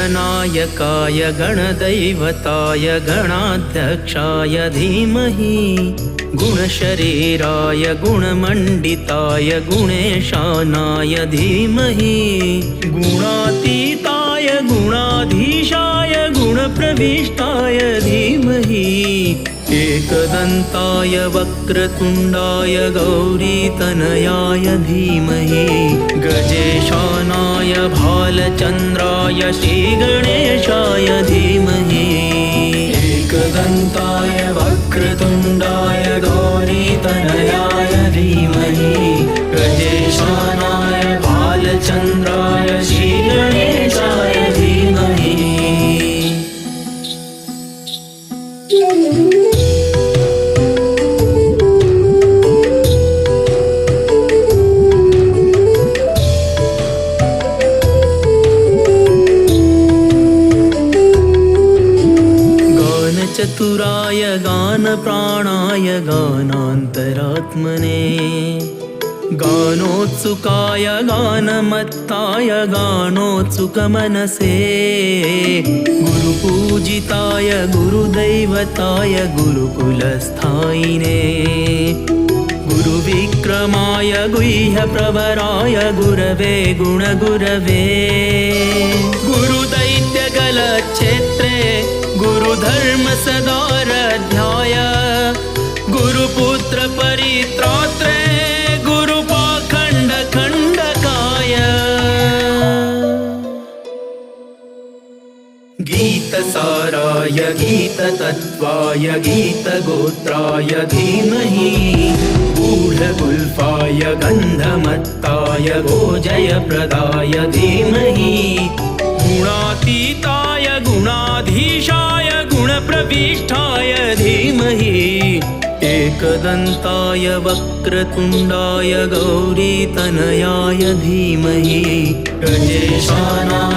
गणनायकाय गणदैवताय गणाध्यक्षाय धीमहि गुणशरीराय गुणमण्डिताय गुणेशानाय धीमहि गुणातीताय गुणाधीशाय गुणप्रविष्टाय धीमहि एकदन्ताय वक्रतुण्डाय गौरीतनयाय धीमहि गजेशानाय भालचन्द्राय श्रीगणेशाय धीमहि एकदन्ताय वक्रतुण्डाय गौरीतनयाय धीमहि गजेशानाय भालचन्द्राय श्रीगणेशाय धीमहि। चतुराय गानप्राणाय गानान्तरात्मने गानोत्सुकाय गानमत्ताय गानोत्सुकमनसे गुरुपूजिताय गुरुदैवताय गुरुकुलस्थायिने गुरुविक्रमाय गुह्यप्रवराय गुरवे गुणगुरवे गुरुदैत्यगलक्षेत्रे गुरुधर्म सदाराध्याय गुरुपुत्र परित्रात्रे गुरुपाखण्ड खण्डकाय गीतसाराय गीततत्त्वाय गीतगोत्राय धीमहि गूढगुल्फाय गन्धमत्ताय गोजयप्रदाय धीमहि गुणातीताय गुणाधीशाय गुणप्रविष्टाय धीमहि एकदन्ताय वक्रतुण्डाय गौरीतनयाय धीमहि गजेशानाय